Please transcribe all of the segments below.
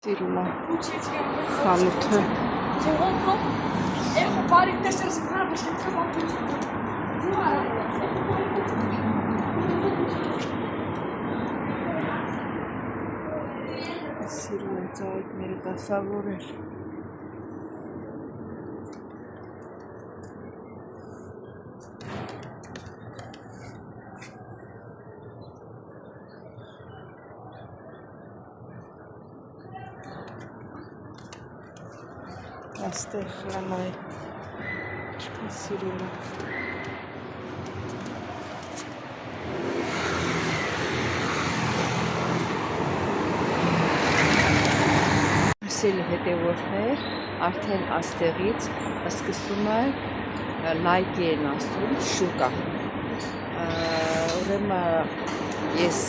Սիրում եմ խանութը։ Սիրում եմ ծաղիկները դասավորել։ Աստեղ խլանայ չկա սիրում եմ։ Սիրելի հետևորդներ, արդեն աստեղից սկսում է լայքի են ասում շուկա։ Ուրեմն ես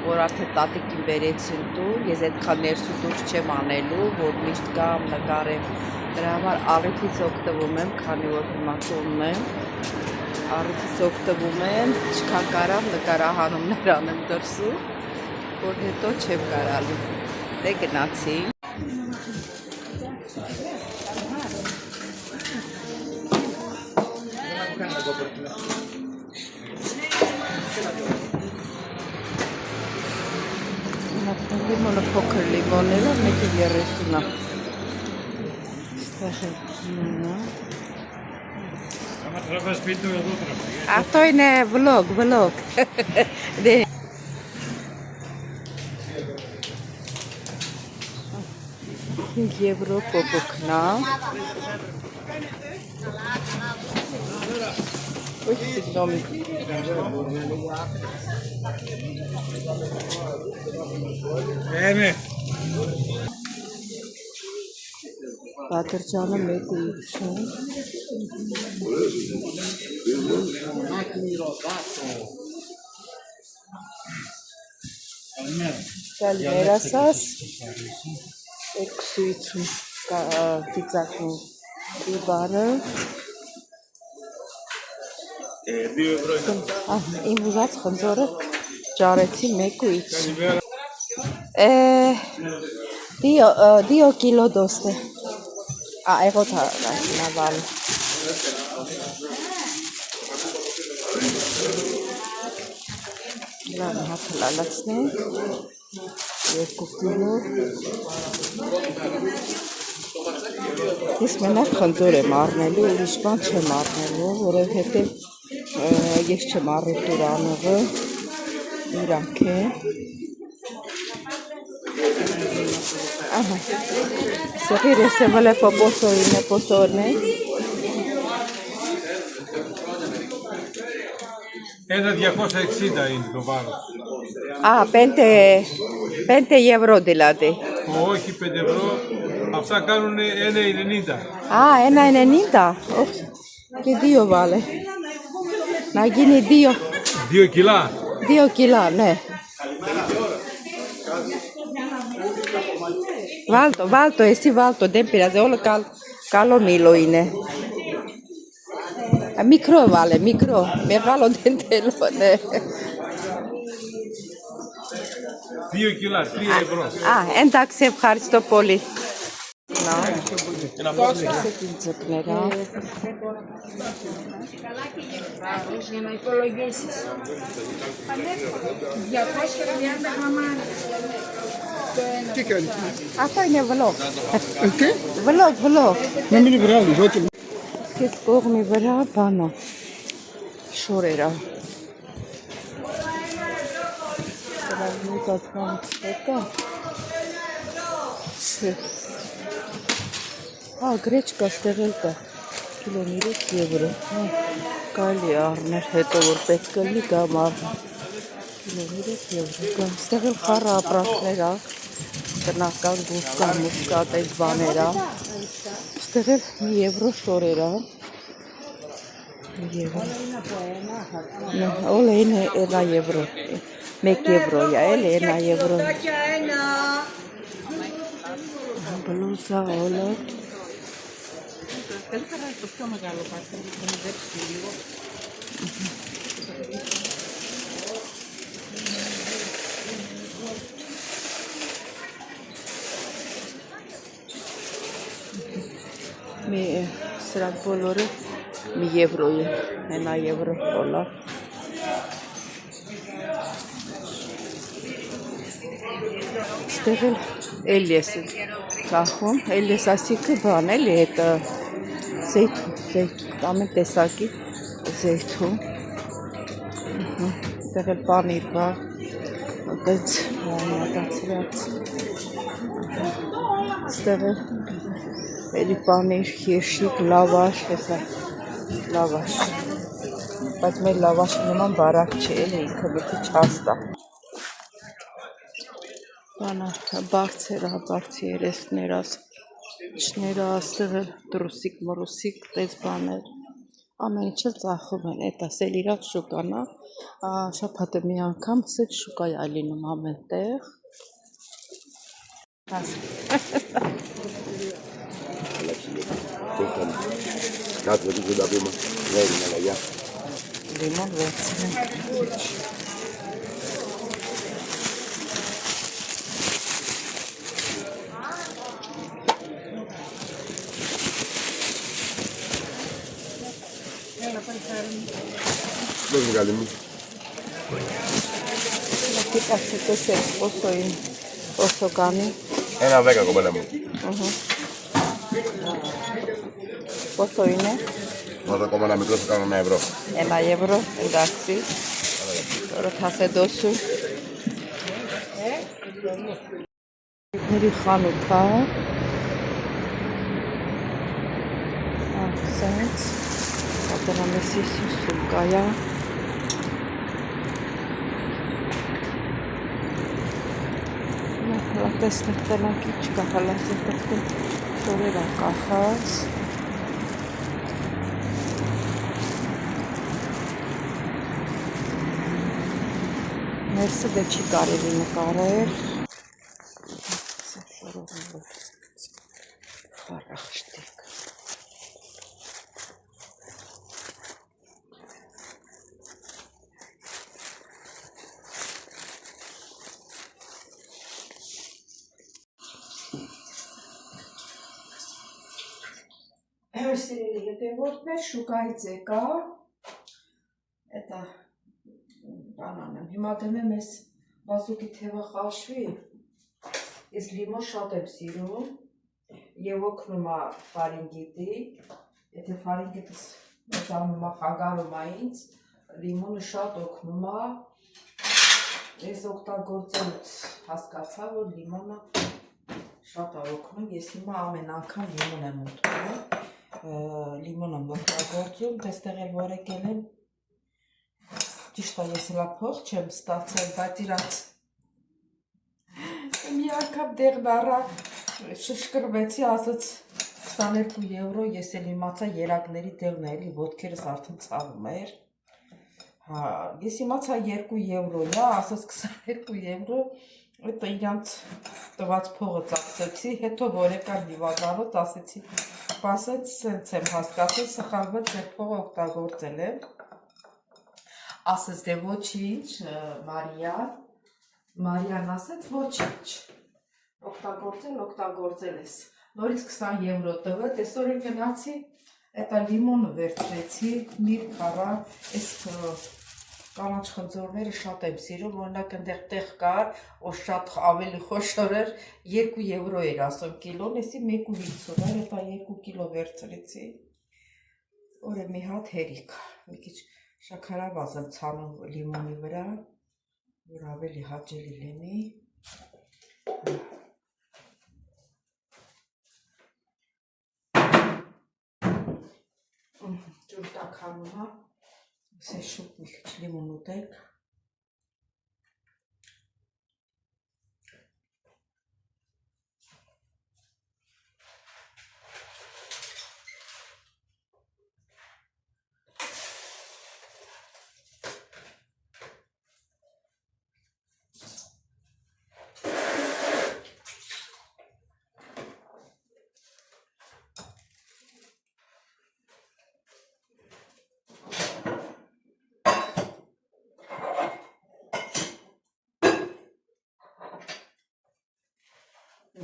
որ արդեն տատիկին բերեցին տուն, ես այդքան ներսու դուրս չեմ անելու, որ միշտ կամ նկարեմ, դրա համար առիթից օգտվում եմ, քանի որ հիմա տունն եմ, առիթից օգտվում եմ, չքան կարամ նկարահանումներ անեմ դրսում, որ հետո չեմ կարալու, դե գնացի։ Լիմոնը փոքր լիմոնները, մեկը 30 է։ Αυτό είναι vlog. 5 euro popokna. Պատրճանը մեկ ու 50 Καλημերասաս 250 ծիծակն բանը իմ ուզած խնձորը ճարեցի 1.50 Dio kilo doste. Εγώ θα να βάλω. Լավ հացը լալացնեմ, 2 կիլո, ես մենակ խնձոր եմ առնելու, ուրիշ բան չեմ առնելու, որովհետև ես չեմ առել տուրանողը, իրանք է, սեղիր ես եմ վլե պոսորն է, Ένα 260 είναι το βάρος. 5 ευρώ δηλαδή. Όχι 5 ευρώ, αυτά κάνουν 1,90. 1,90. Και 2 βάλε. Να γίνει 2. 2 κιλά. 2 κιλά, ναι. Βάλτο, εσύ βάλτο, δεν πειράζει, όλο καλό μήλο είναι. Μικρό βάλε, μικρό, μεγάλο δεν θέλω, ναι. 2 κιλά, 3 ευρώ. Εντάξει, ευχαριστώ πολύ. Σε την τσεκνερά. Για να υπολογίσεις. 230 γραμμάρια. Τι κάνεις? Αυτό είναι vlog. Τι? Vlog. Να μην βγάλεις, όχι. Και κόγμη βερά πάνω. Շորերա։ Դրանից ատկան չկա։ Գրեչկա ստեղել կա։ Կիլոն 3 եվրո։ Կարելի առնել, հետո որ պետք կլինի կամ առնել։ Կիլոն 3 եվրո կա։ Ստեղել խառը ապրանքներ ա։ Տնական գուսկա, մուսկա, տես բաներ ա։ Ստեղել 1 եվրո շորեր ա։ Όλα είναι 1 ευρώ. 1 ευρώ, έλε 1 ευρώ. Μπλούζα όλα. Καλύτερα το πιο μεγάλο πάρτι, να μην δέψει λίγο. մի սրանք բոլորը մի եվրոյի, հենա եվրո դոլար։ Ստեղ էլ ես կախում, էլ ես ասիքը բան էլի, հետ զեյթուն, ամեն տեսակի զեյթուն։ Ստեղ էլ պանիր բա, այդպես մատացրած։ Ստեղ էլի պանիր, երշիկ, լավաշ, հեսա լավաշ, բայց մեր լավաշը նման բարակ չէ, էլի ինքը մի քիչ հաստ է։ Բանա բարձր երեսները, չները, ստեղ դրուսիկ, մրուսիկ, տես բաներ, ամեն ինչը ծախում են, էտա սել իրակ շուկան է, շաբաթը մի անգամ սել շուկա է լինում ամեն տեղ։ Լիմոն վերցնեմ։ Aquí pasa que se oso gani. Ένα 10 κομμένα μου. Πόσο είναι? Θα το κομμένα μικρό θα κάνω 1 ευρώ. 1 ευρώ, εντάξει. Τώρα θα σε δώσω. Ների խանութա։ Ասենց, ապրանեսի սուկայա։ Տեսնեք տնակի չկա հալասի տղտում շորերա կախած ներսը դե չի կարելի նկարել խարախշտիկ Սիրելի հետևորդներ, շուկայից եկա, էտա բանանեմ, հիմա դեմ ես բազուկի թևը խաշվի, ես լիմոն շատ եմ սիրում և օգնում է ֆարինգիտի, եթե ֆարինգիտս մեծանում է խագարում է ինձ, լիմոնը շատ օգնում է, ես օգտագործելուց հասկացա, որ լիմոնը շատ է օգնում, ես հիմա ամեն անգամ լիմոն եմ ուտում լիմոն եմ օգտագործում, դեստեղ էլ որ եկել եմ, ճիշտ է ես հլա փող չեմ ստացել, բայց իրանց մի անգամ դեղն առա շշկրվեցի, ասաց 22 եվրո, ես էլ իմացա երակների դեղն է, էլի ոտքերս արդեն ցավում էր, ես իմացա 2 եվրո, ասաց 22 եվրո, Էտա իրանց տված փողը ծախսեցի, հետո որ եկա դիվանանոց, ասեցի, պասեց, սենց եմ հասկացել, սխալվեց, ձեր փողը օգտագործել եմ, ասեց, դե ոչինչ, Մարիան ասեց, ոչինչ, օգտագործել ես, նորից 20 եվրո տվը, տեսօր էլ գնացի, էտա լիմոնը վերցրեցի, միր քարա, ես կանաչ խնձորները շատ եմ սիրում, օրինակ ընդեղ տեղ կար, որ շատ ավելի խոշոր էր, 2 եվրո էր ասում կիլոն, եսի 1.50 էր, հետա 2 կիլո վերցրեցի, որ մի հատ հերիք, մի քիչ շաքարավազ եմ ցանում լիմոնի վրա, որ ավելի հաճելի լինի, ջուր տաքանում հա, Să șup mi cât limonul tăic.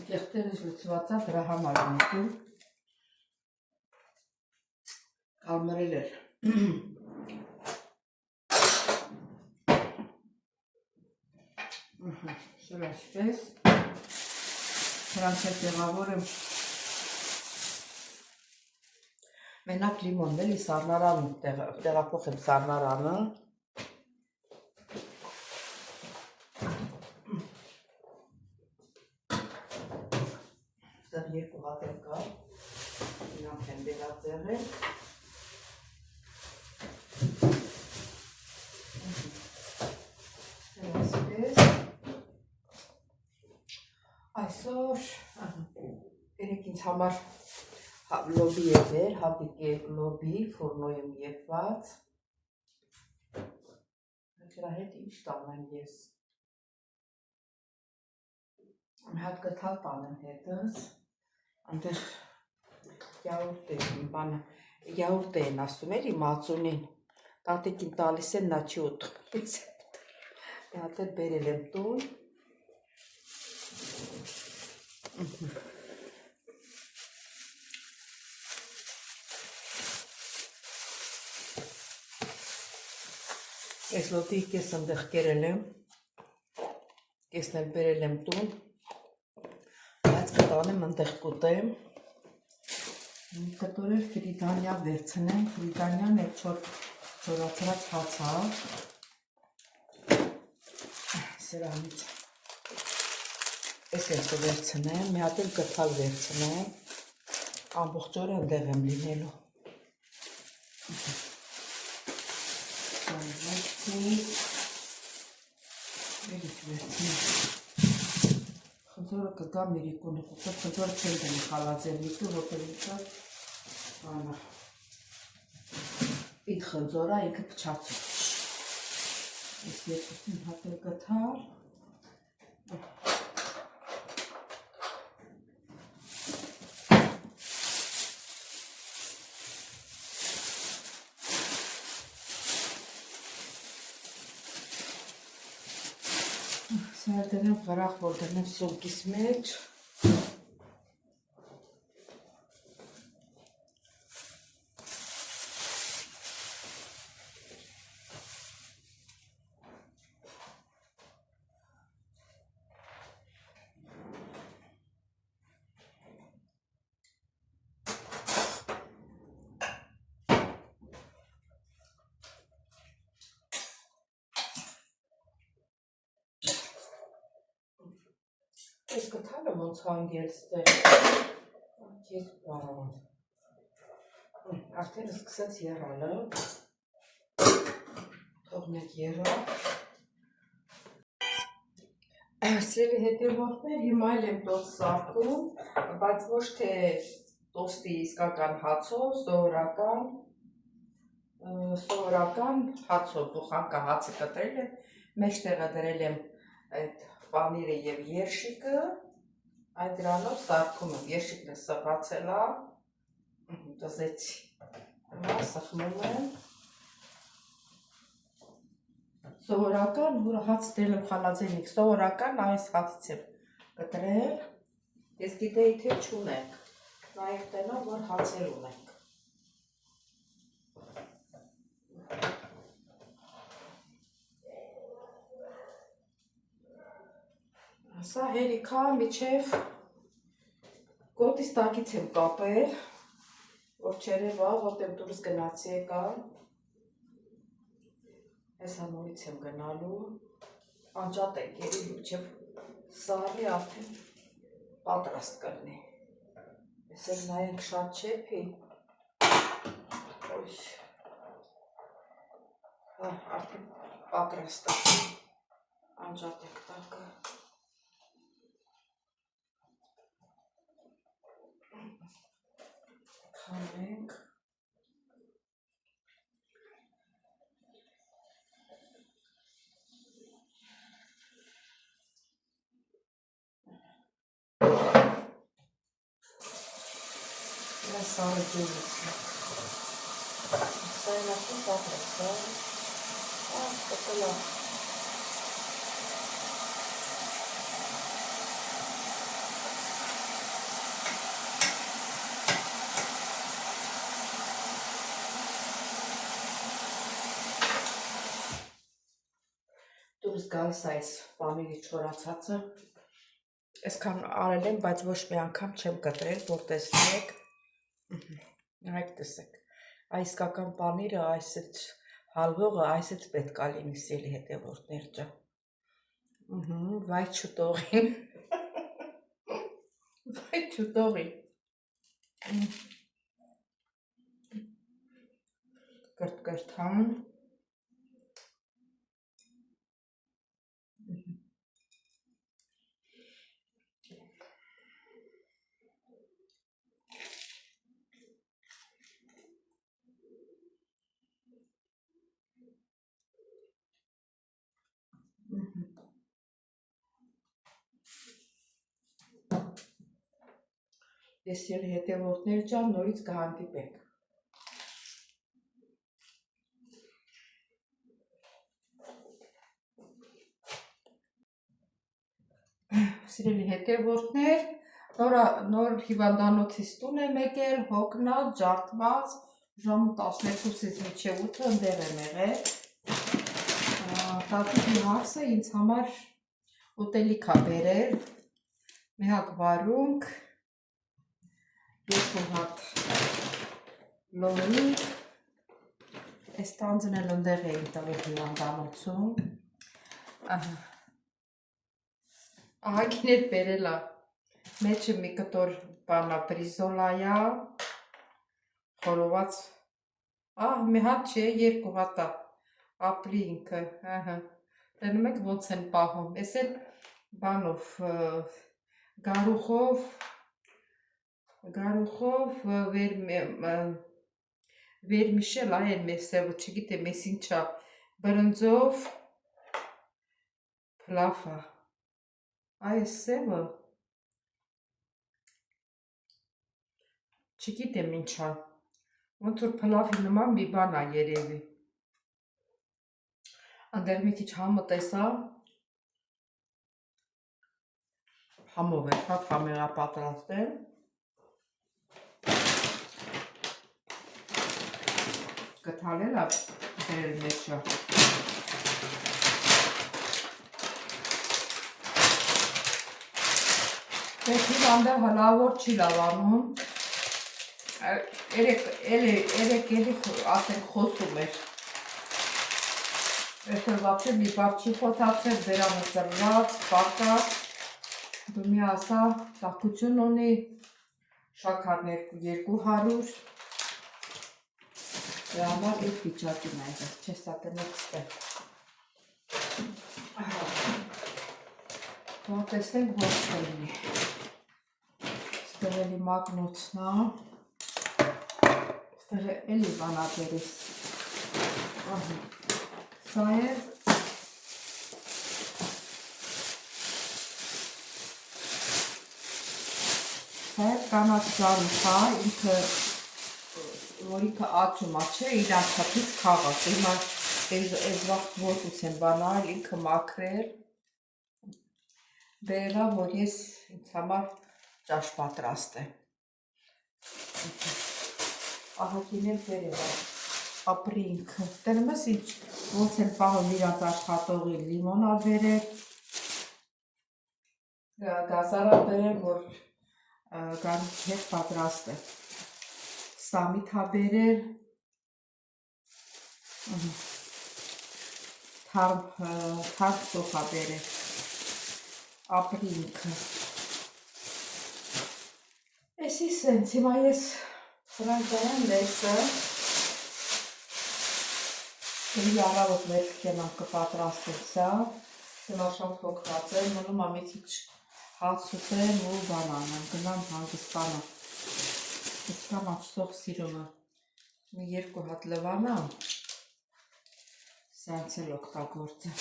Կեղտերս լուծված է, դրա համար եմ ուտում, Կամրել էր։ Շրաշպես։ Սրանց հետ տեղավոր եմ մենակ լիմոնն էլի սառնարան տեղափոխեմ սառնարանը։ Ստեղ երկու հատել կա, իրանք եմ վերածեղել։ Այսօր երեք ինձ համար լոբի է վեր, հատիկի լոբի, ֆորնոյ եմ եպված։ Դրա հետ ինչ տանեմ ես։ Մի հատ գթալ տանեմ հետս, այնտեղ յաուրտ են ասում էլի մածունին, տատիկին տալիս են, նա չի ուտում։ Մի հատ էլ բերել եմ տուն։ Ես լոտի կես ընդեղ կերել եմ, կեսն էլ բերել եմ տուն, բայց կտանեմ ընդեղ կուտեմ, կտորել ֆրիդանյա վերցնեմ, ֆրիդանյան է չորացրած հացա, սրանից, ես ես վերցնեմ, մի հատ էլ կթալ վերցնեմ, ամբողջ օրը ընդեղ եմ լինելու։ Վերիչ վերցնեմ, խնձորը կգա միրիկունը, խնձորը չեն դնի խալածել միտու, որտեղ ինքը իտ խնձորա ինքը պչացու։ Ես երկուսին հատել կթար, Սա դնեմ վրախ, որ դնեմ սոմկիս մեջ։ Ես կթալը ոնց հանգել ստեղ, ես բարավան, արդեն սկսեց երալը, թողնեք երա, սիրելի հետևորդներ, հիմա էլ եմ տոս սարքում, բայց ոչ թե տոստի իսկական հացով, սովորական հացով, բուխանկա հացը կտրել եմ, մեջտեղը դրել եմ այդ պանիրը և երշիկը, այդ դրանով սարքում եմ, երշիկն է սղացելա, դզեցի, հիմա սխմում եմ, սովորական, որը հաց դրել եմ խալաձենիք, սովորական այս հացից եմ կտրել, ես գիտեի թե չունենք, նայեք տնով, որ հացեր ունենք։ Սա հերիքա միջև գոտիս տակից եմ կապել, որ չերևա, որտեղ դուրս գնացի եկա, ես անորից եմ գնալու, անջատ ենք երի միջև սարի արդեն պատրաստ կլնի, ես էլ նայենք շատ չեպի, արդեն պատրաստ է, անջատ ենք տակը, Հանենք, սարը ջուրից է, սա են արդեն պատրաստ է, կտլա, գալիս այս պանիրի չորացածը։ Այսքան արել եմ, բայց ոչ մի անգամ չեմ կտրել, որ տեսնեք։ Այդ տեսեք։ Այս իսկական պանիրը, այսից հալվողը, այսից պետք է լինի սիրելի հետևորդներ ջան։ Վայ չուտողին։ Վայ չուտողին։ Կրթկրթան։ Ես ելի հետևորդներ ջան, նորից կհանդիպենք։ Սիրելի հետևորդներ, նոր հիվանդանոցից տուն եմ եկել, հոգնած, ջարդված, ժամ 12-ից մինչև 8 ընդեղ եմ եղել։ Տատիկի հարսը ինձ համար ուտելիք է բերել, մի հատ վարունգ, 2 հատ լոմիկ, այս տանձն էլ ընդեղ էին տվել հիվանդանոցում։ Ահագին էլ բերել է, մեջը մի կտոր բանա բրիզոլայա, խորոված, մի հատ չէ, 2 հատ է, ապրի ինքը, տենում եք ոնց են պահում, ես էլ բանով, գարուխով վերմիշել այն մեր սևը, չգիտեմ ես ինչա, բրնձով փլավա, այս սևը, չգիտեմ ինչա, ոնց որ փլավի նման մի բան է երևի, ընդեղ մի քիչ համը տեսա, համով է, շատ համեղա պատրաստել, կթալել է բերել մեջը, Ես հիվանդը հնավոր չի լավանում, երեք ասենք խոսում էր, Այսօր վապշե մի բար չի խոթացել, բերանը ծրված, պակած, դու մի ասա, տակություն ունի, շաքարն 200, դրա համար այդ վիճակին այնտեղ, չես ատենեք ստեղ։ Որ տեսնենք ոնց կլինի։ Ստեղ էլի մագնոցն է, ստեղ էլի բանատերիս։ Սա է կանաչ զարուց է, ինքը որ ինքը աճում է, չէ, իր անցածից քաղաք, հիմա այս վաղտ որդուց են բանալ, ինքը մաքրել, բերելա, որ ես ինձ համար ճաշ պատրաստեմ։ Ահագին էլ բերելա, ապրի ինքը, տերում ես ինչ, ոնց են պահում իրանց աշխատողի լիմոնա բերել, գազարա բերել, որ գարուց հետ պատրաստ է, սամիթ հա բերել, թարմ սոխ հա բերել, ապրի ինքը։ Էսի սենց, հիմա ես ֆրանկայան լեսը, Էլի առավոտ մեր կենամ կպատրաստել սա, հիմա շատ հոգնած եմ, մնում է մի քիչ հաց ուտեմ ու բանանեմ, գնամ հանգստանամ, իսկան աչսող սիրում եմ, մի 2 հատ լվանամ, սենց էլ օգտագործեմ։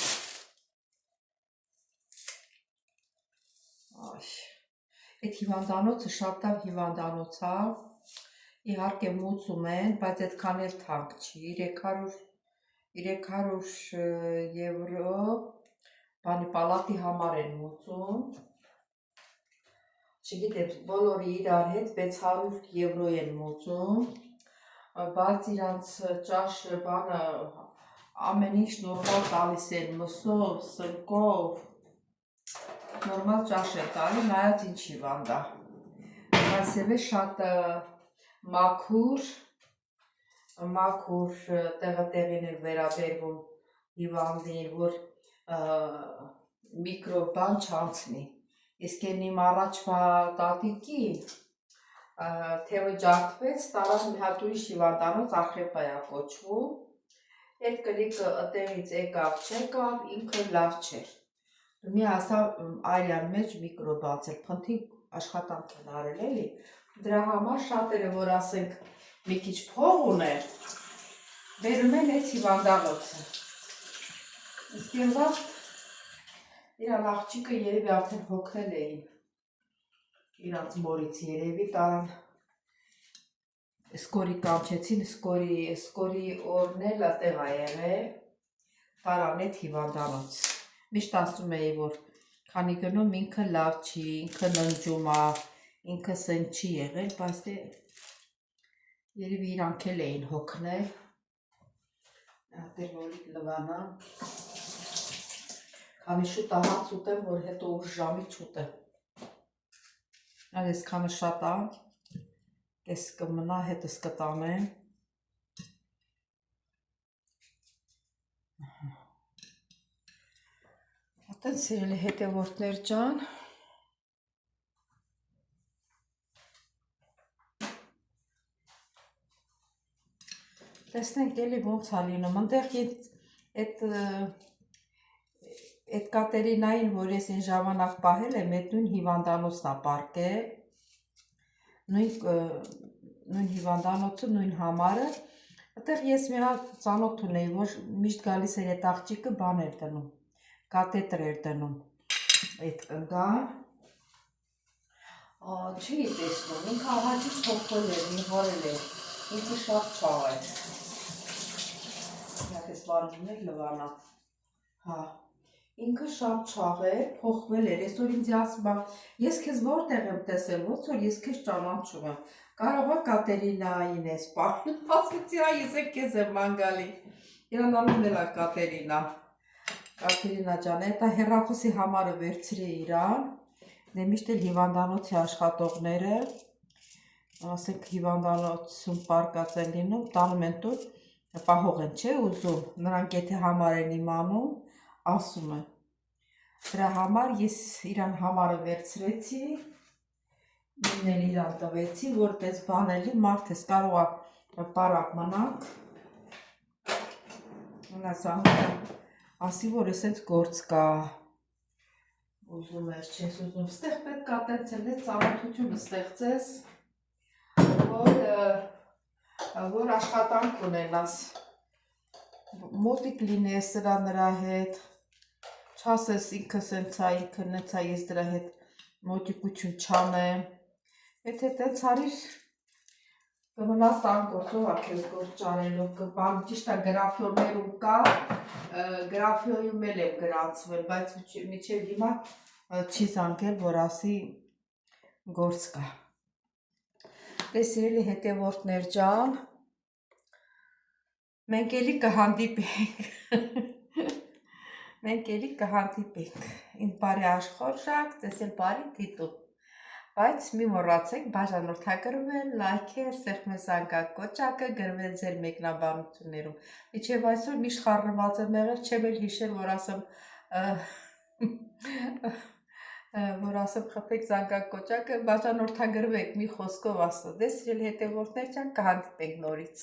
Այդ հիվանդանոցը շատ լավ հիվանդանոց է, իհարկե մուծում են, բայց այդքան էլ թանկ չի, 300 եվրո բանի պալատի համար են մուծում, չգիտեմ, բոլորի իրար հետ 600 եվրո են մուծում, բայց իրանց ճաշ բանը ամեն ինչ նորմալ տալիս են, մսով, սնկով, նորմալ ճաշ է տալի, նայած ինչ հիվանդ է։ Այսև է շատ մաքուր տեղին է վերաբերվում հիվանդին, որ միկրոբան չանցնի։ Իսկ են իմ առաջվա տատիկին թևը ջարդվեց, տարավ մի հատ ուրիշ հիվանդանոց Արխեպայա կոչվում, այդ կլիկը ըտեղից եկավ չեկավ, ինքը լավ չէր։ Մի ասավ արյան մեջ միկրոբ ացել, փնթին աշխատանք են արել էլի, դրա համար շատերը, որ ասենք մի քիչ փող ուներ, բերում են այդ հիվանդանոցը։ Իսկ եղավ իրան աղջիկը երևի արդեն հոգնել էին իրանց մորից երևի տարան սկորի կանչեցին, սկորի օրն էլ ատեղ ա եղել, տարան էդ հիվանդանոց։ Միշտ ասում էի, որ քանի գնում ինքը լավ չի, ինքը ննջում ա, ինքը սեն չի եղել, բայց երևի իրանք էլ էին հոգնել, ատեղ որիք լվանա, քանի շուտ ահաց ուտեմ, որ հետո ուր ժամի չուտեմ։ Այս քանը շատ ա, կես կմնա, հետս կտանեմ։ Ատեն սիրելի հետևորդներ ջան, տեսնենք էլի ոնց ա լինում, ընդեղ այդ Կատերինային, որ ես այն ժամանակ պահել եմ, այդ նույն հիվանդանոցն ա պարկել, նույն հիվանդանոցը, նույն համարը, այդտեղ ես մի հատ ծանոթ ունեի, որ միշտ գալիս էր այդ աղջիկը բան էր դնում, կաթետր էր դնում, այդ կնգան, չի տեսնում, ինքը աղաջից հոգվել էր, մի հորել էր, ինքը շատ չաղ էր, այս բանում էր լվանա, հա, ինքը շատ չաղ էր, փոխվել էր, այսօր ինձ ասում է, ես քեզ որտեղ եմ տեսել, ոնց որ ես քեզ ճանաչում եմ, կարող է Կատերինային ես պարում, ասեցի, ես էլ քեզ եմ մանգալի, իրան անունն էլ է Կատերինա, Կատերինա ջան, հետա հեռախոսի համարը վերցրի իրան, դե միշտ էլ հիվանդանոցի աշխատողները, ասենք հիվանդանոցում պարկած են լինում, տանում են տուն, պահող են չէ ուզում, նրանք եթե համար են իմանում, ասում է, դրա համար ես իրան համարը վերցրեցի, ինն էլ իրան տվեցի, որպես բանելի մարդ ես կարող է պարակ մնանք, ասի, որ ես ենք գործ կա, ուզում ես, չես ուզում, ստեղ պետք է տենց էլ ես ծանոթությունը ստեղծես, որ աշխատանք ունենաս, մոտիկ լինես նրա հետ, չասես ինքը սենց ա, ինքը նենց ա, ես դրա հետ մոտիկություն չանեմ, եթե տենց արիր, կմնաս տանգործով ա քեզ գործ ճարելով, կբան ճիշտ է գրաֆյորներում կա, գրաֆյոյում էլ եմ գրանցվել, բայց միջև հիմա չի զանգել, որ ասի գործ կա։ Դե սիրելի հետևորդներ ջան, մենք էլի կհանդիպենք, ինձ բարի աշխորժակ, ձեզ էլ բարի դիտում, բայց մի մոռացեք բաժանորդագրվել, լայքել, սեղմել զանգակոճակը, գրվել ձեր մեկնաբանություններում, միջև այսօր միշտ խառնված եմ եղել, չեմ էլ հիշել, որ ասեմ խփեք զանգակոճակը, բաժանորդագրվեք մի խոսքով ասա, դե սիրելի հետևորդներ ջան, կհանդիպենք նորից։